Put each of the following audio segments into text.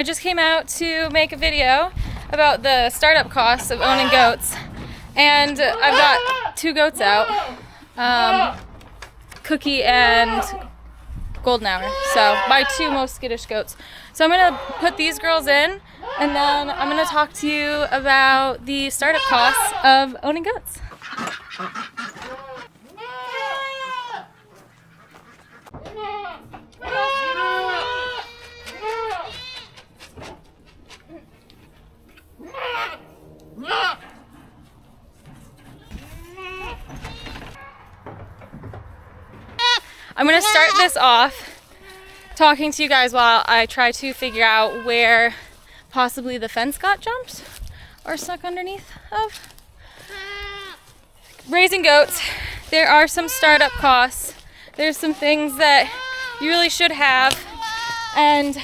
I just came out to make a video about the startup costs of owning goats, and I've got 2 goats out, Cookie and Golden Hour, so my 2 most skittish goats. So I'm going to put these girls in, and then I'm going to talk to you about the startup costs of owning goats. I'm going to start this off talking to you guys while I try to figure out where possibly the fence got jumped or stuck underneath of. Raising goats, there are some startup costs. There's some things that you really should have and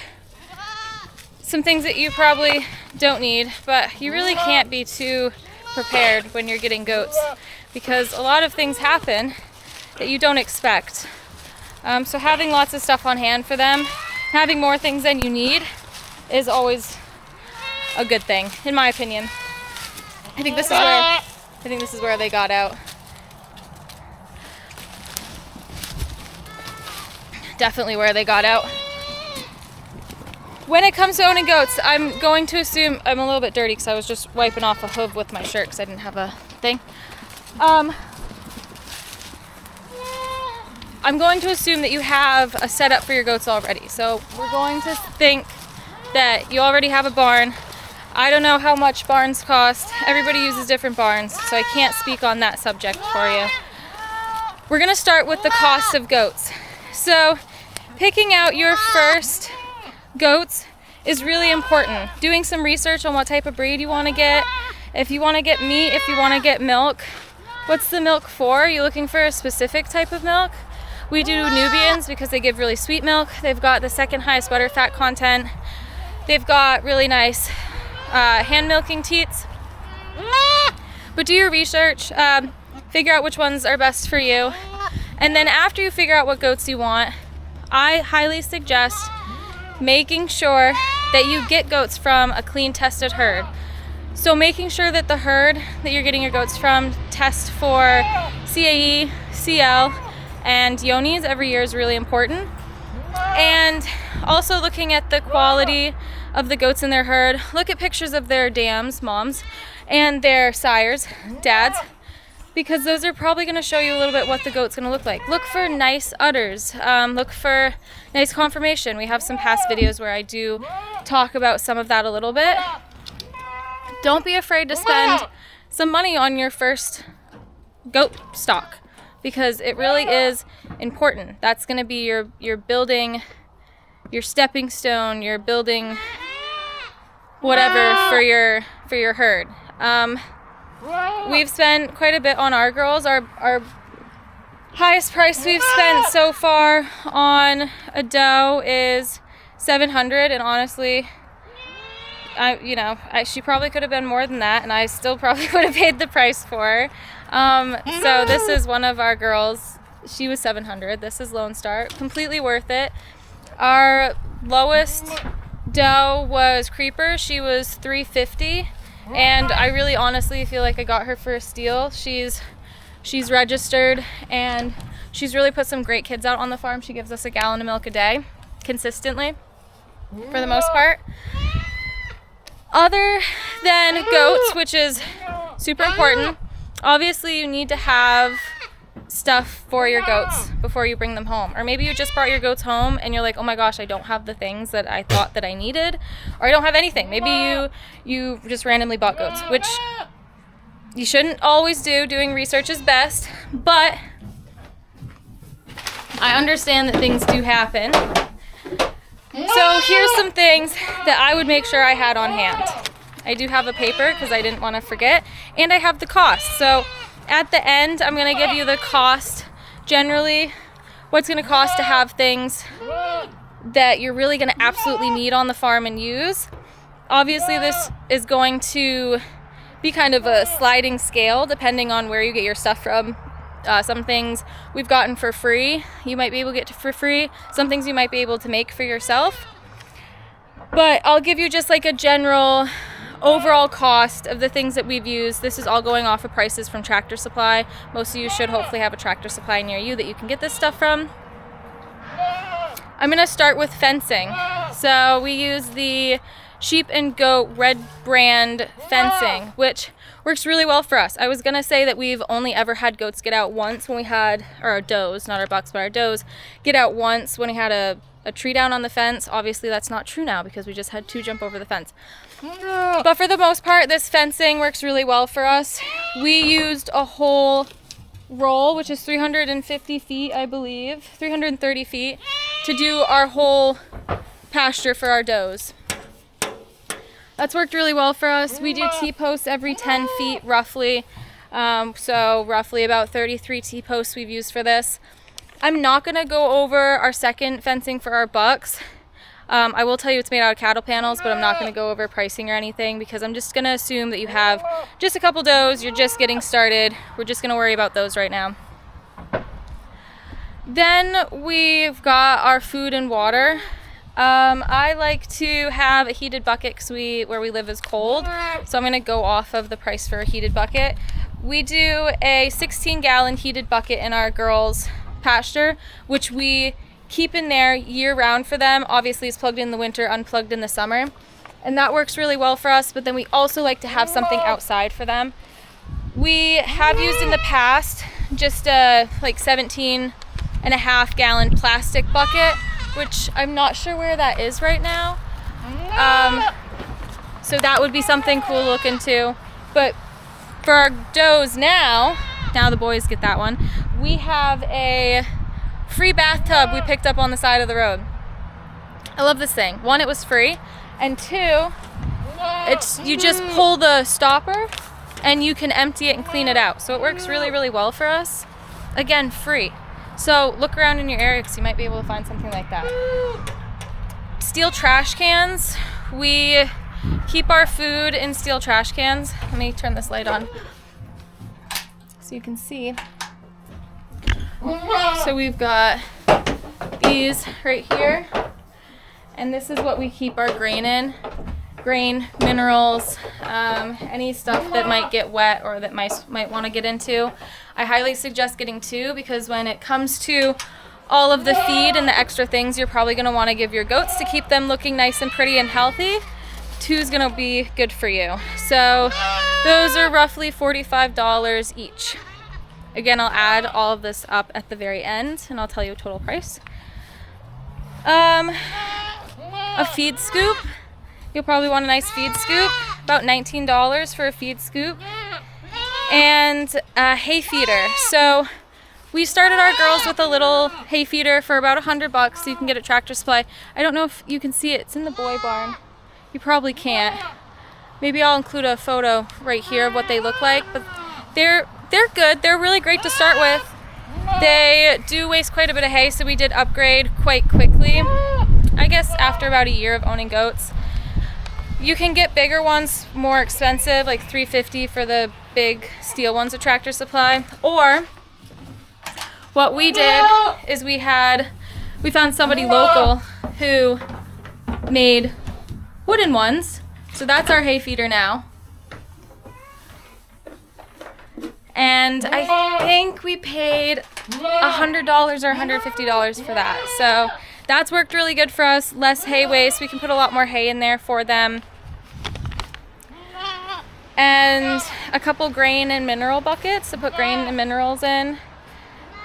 some things that you probably don't need, but you really can't be too prepared when you're getting goats because a lot of things happen that you don't expect. So having lots of stuff on hand for them, having more things than you is always a good thing, in my opinion. I think this is where they got out. Definitely where they got out. When it comes to owning goats, I'm going to assume I'm a little bit dirty because I was just wiping off a hoof with my shirt because I didn't have a thing. I'm going to assume that you have a setup for your goats already. So we're going to think that you already have a barn. I don't know how much barns cost. Everybody uses different barns, so I can't speak on that subject for you. We're going to start with the cost of goats. So picking out your first goats is really important. Doing some research on what type of breed you want to get. If you want to get meat, if you want to get milk. What's the milk for? Are you looking for a specific type of milk? We do Nubians because they give really sweet milk. They've got the second highest butter fat content. They've got really nice hand milking teats. But do your research, figure out which ones are best for you. And then after you figure out what goats you want, I highly suggest making sure that you get goats from a clean tested herd. So making sure that the herd that you're getting your goats from test for CAE, CL, and Yonis every year is really important. And also looking at the quality of the goats in their herd. Look at pictures of their dams, moms, and their sires, dads, because those are probably going to show you a little bit what the goat's going to look like. Look for nice udders. Look for nice conformation. We have some past videos where I do talk about some of that a little bit. Don't be afraid to spend some money on your first goat stock, because it really is important. That's going to be your building, your stepping stone, your building whatever for your herd. We've spent quite a bit on our girls. Our highest price we've spent so far on a doe is $700, and honestly, she probably could have been more than that, and I still probably would have paid the price for her. So this is one of our girls. She was $700. This is Lone Star. Completely worth it. Our lowest doe was Creeper. She was $350, and I really honestly feel like I got her for a steal. She's registered, and she's really put some great kids out on the farm. She gives us a gallon of milk a day consistently for the most part. Other than goats, which is super important, obviously you need to have stuff for your goats before you bring them home. Or maybe you just brought your goats home and you're like, oh my gosh, I don't have the things that I thought that I needed, or I don't have anything. Maybe you just randomly bought goats, which you shouldn't always do. Doing research is best, but I understand that things do happen. So here's some things that I would make sure I had on hand. I do have a paper because I didn't want to forget, and I have the cost. So at the end, I'm going to give you the cost, generally, what's going to cost to have things that you're really going to absolutely need on the farm and use. Obviously, this is going to be kind of a sliding scale depending on where you get your stuff from. Some things we've gotten for free, you might be able to get for free. Some things you might be able to make for yourself. But I'll give you just like a general overall cost of the things that we've used. This is all going off of prices from Tractor Supply. Most of you should hopefully have a Tractor Supply near you that you can get this stuff from. I'm gonna start with fencing. So we use the sheep and goat red brand fencing, which works really well for us. I was gonna say that we've only ever had goats get out once when we had, or our does, not our bucks, but our does, get out once when we had a tree down on the fence. Obviously that's not true now because we just had 2 jump over the fence. But for the most part, this fencing works really well for us. We used a whole roll, which is 350 feet, I believe, 330 feet, to do our whole pasture for our does. That's worked really well for us. We do T-posts every 10 feet roughly. So roughly about 33 T-posts we've used for this. I'm not gonna go over our second fencing for our bucks. I will tell you it's made out of cattle panels, but I'm not gonna go over pricing or anything because I'm just gonna assume that you have just a couple does, you're just getting started. We're just gonna worry about those right now. Then we've got our food and water. I like to have a heated bucket because where we live is cold. So I'm gonna go off of the price for a heated bucket. We do a 16-gallon heated bucket in our girls' pasture, which we keep in there year round for them. Obviously it's plugged in the winter, unplugged in the summer. And that works really well for us, but then we also like to have something outside for them. We have used in the past just a like 17.5-gallon plastic bucket, which I'm not sure where that is right now. So that would be something cool to look into. But for our does now the boys get that one, we have a free bathtub we picked up on the side of the road. I love this thing. 1, it was free, and 2, you just pull the stopper and you can empty it and clean it out. So it works really, really well for us. Again, free. So look around in your area because you might be able to find something like that. Steel trash cans. We keep our food in steel trash cans. Let me turn this light on so you can see. So we've got these right here, and this is what we keep our grain in. Grain, minerals, any stuff that might get wet or that might want to get into. I highly suggest getting 2 because when it comes to all of the feed and the extra things you're probably going to want to give your goats to keep them looking nice and pretty and healthy, 2 is going to be good for you. So those are roughly $45 each. Again, I'll add all of this up at the very end and I'll tell you a total price. A feed scoop. You'll probably want a nice feed scoop, about $19 for a feed scoop. And a hay feeder. So we started our girls with a little hay feeder for about $100 so you can get it at Tractor Supply. I don't know if you can see it, it's in the boy barn. You probably can't. Maybe I'll include a photo right here of what they look like, but they're good. They're really great to start with. They do waste quite a bit of hay, so we did upgrade quite quickly. I guess after about a year of owning goats. You can get bigger ones, more expensive, like $350 for the big steel ones at Tractor Supply. Or what we did is we found somebody local who made wooden ones. So that's our hay feeder now. And I think we paid $100 or $150 for that. So that's worked really good for us. Less hay waste. We can put a lot more hay in there for them. And a couple grain and mineral buckets to put grain and minerals in.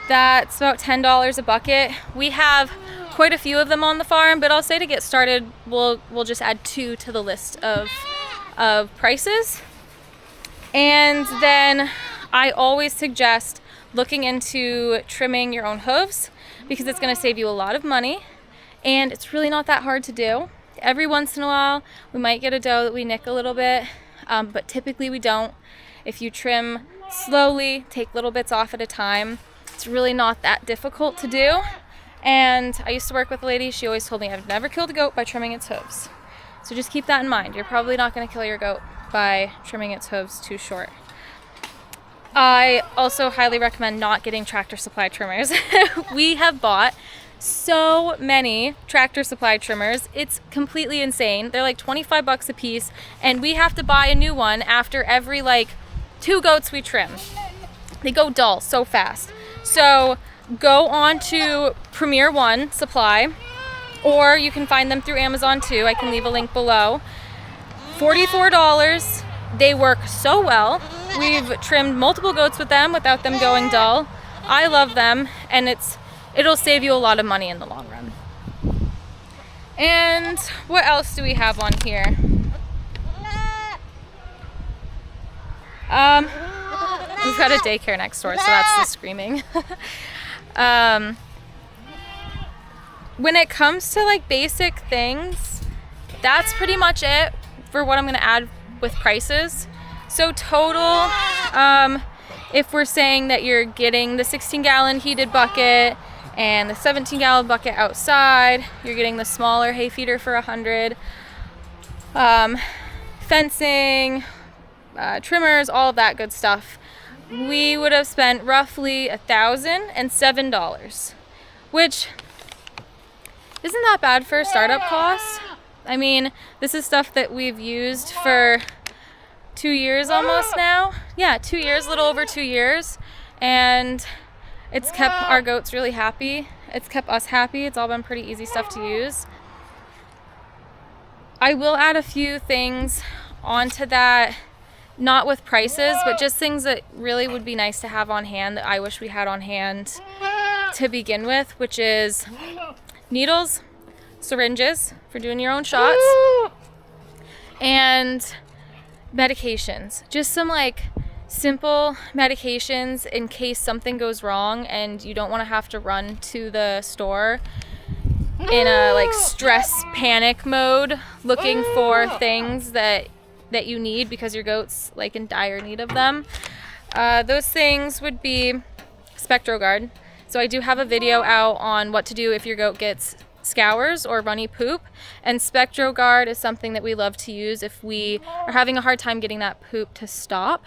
That's about $10 a bucket. We have quite a few of them on the farm, but I'll say to get started, we'll just add 2 to the list of prices. And then I always suggest looking into trimming your own hooves because it's going to save you a lot of money and it's really not that hard to do. Every once in a while we might get a doe that we nick a little bit, but typically we don't. If you trim slowly, take little bits off at a time, it's really not that difficult to do. And I used to work with a lady, she always told me I've never killed a goat by trimming its hooves. So just keep that in mind. You're probably not going to kill your goat by trimming its hooves too short. I also highly recommend not getting Tractor Supply trimmers. We have bought so many Tractor Supply trimmers. It's completely insane. They're like 25 bucks a piece, and we have to buy a new one after every like 2 goats we trim. They go dull so fast. So go on to Premier One Supply, or you can find them through Amazon too. I can leave a link below. $44. They work so well. We've trimmed multiple goats with them without them going dull. I love them, and it'll save you a lot of money in the long run. And what else do we have on here? We've got a daycare next door, so that's the screaming. When it comes to like basic things, that's pretty much it for what I'm gonna add with prices. So total, if we're saying that you're getting the 16-gallon heated bucket and the 17-gallon bucket outside, you're getting the smaller hay feeder for $100, fencing, trimmers, all of that good stuff, we would have spent roughly $1,007, which isn't that bad for startup costs. I mean, this is stuff that we've used for 2 years almost now. Yeah, 2 years, a little over 2 years. And it's kept our goats really happy. It's kept us happy. It's all been pretty easy stuff to use. I will add a few things onto that, not with prices, but just things that really would be nice to have on hand that I wish we had on hand to begin with, which is needles, syringes for doing your own shots, and medications. Just some like simple medications in case something goes wrong and you don't want to have to run to the store in a like stress panic mode looking for things that you need because your goat's like in dire need of them. Those things would be SpectroGuard. So I do have a video out on what to do if your goat gets scours or runny poop, and SpectroGuard is something that we love to use if we are having a hard time getting that poop to stop.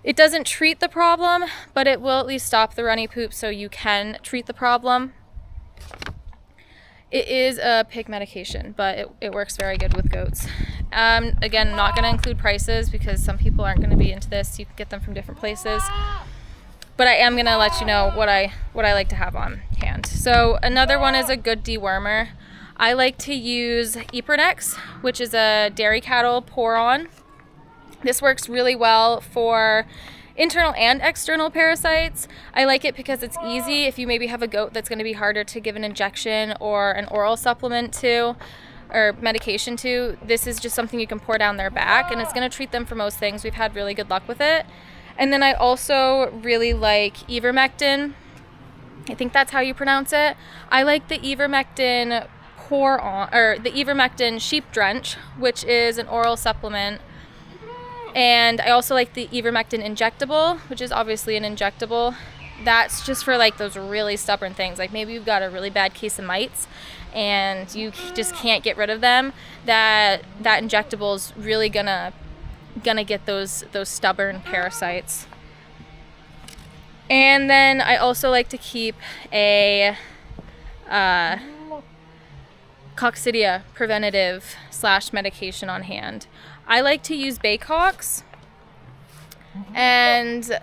It doesn't treat the problem, but it will at least stop the runny poop so you can treat the problem. It is a pig medication, but it works very good with goats. Again, I'm not going to include prices because some people aren't going to be into this. You can get them from different places. But I am going to let you know what I like to have on hand. So another one is a good dewormer. I like to use Epernex, which is a dairy cattle pour-on. This works really well for internal and external parasites. I like it because it's easy if you maybe have a goat that's going to be harder to give an injection or an oral supplement to or medication to. This is just something you can pour down their back, and it's going to treat them for most things. We've had really good luck with it. And then I also really like ivermectin. I think that's how you pronounce it. I like the ivermectin pour-on, or the ivermectin sheep drench, which is an oral supplement. And I also like the ivermectin injectable, which is obviously an injectable. That's just for like those really stubborn things. Like maybe you've got a really bad case of mites and you just can't get rid of them. That injectable is really gonna get those stubborn parasites. And then I also like to keep a coccidia preventative / medication on hand. I like to use Baycox, and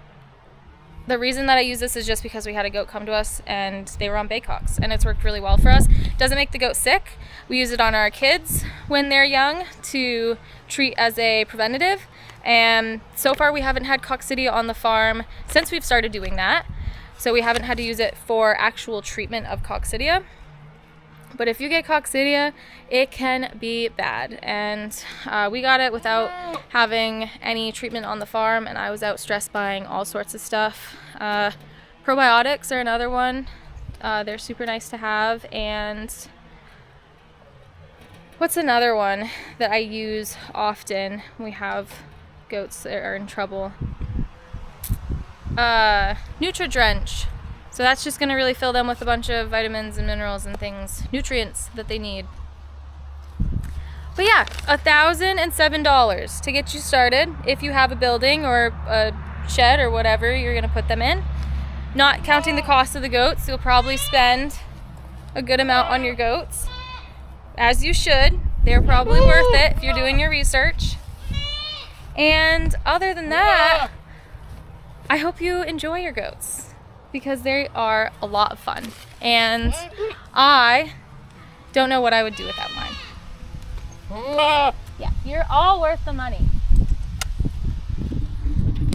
the reason that I use this is just because we had a goat come to us and they were on Baycox, and it's worked really well for us. Doesn't make the goat sick. We use it on our kids when they're young to treat as a preventative, and so far we haven't had coccidia on the farm since we've started doing that, so we haven't had to use it for actual treatment of coccidia. But if you get coccidia, it can be bad, and we got it without having any treatment on the farm, and I was out stress buying all sorts of stuff. Probiotics are another one. They're super nice to have. And what's another one that I use often when we have goats that are in trouble? Nutri-Drench. So that's just going to really fill them with a bunch of vitamins and minerals and things, nutrients that they need. But yeah, $1,007 to get you started if you have a building or a shed or whatever you're going to put them in. Not counting the cost of the goats, you'll probably spend a good amount on your goats, as you should. They're probably worth it if you're doing your research. And other than that, I hope you enjoy your goats because they are a lot of fun. And I don't know what I would do without mine. Yeah, you're all worth the money.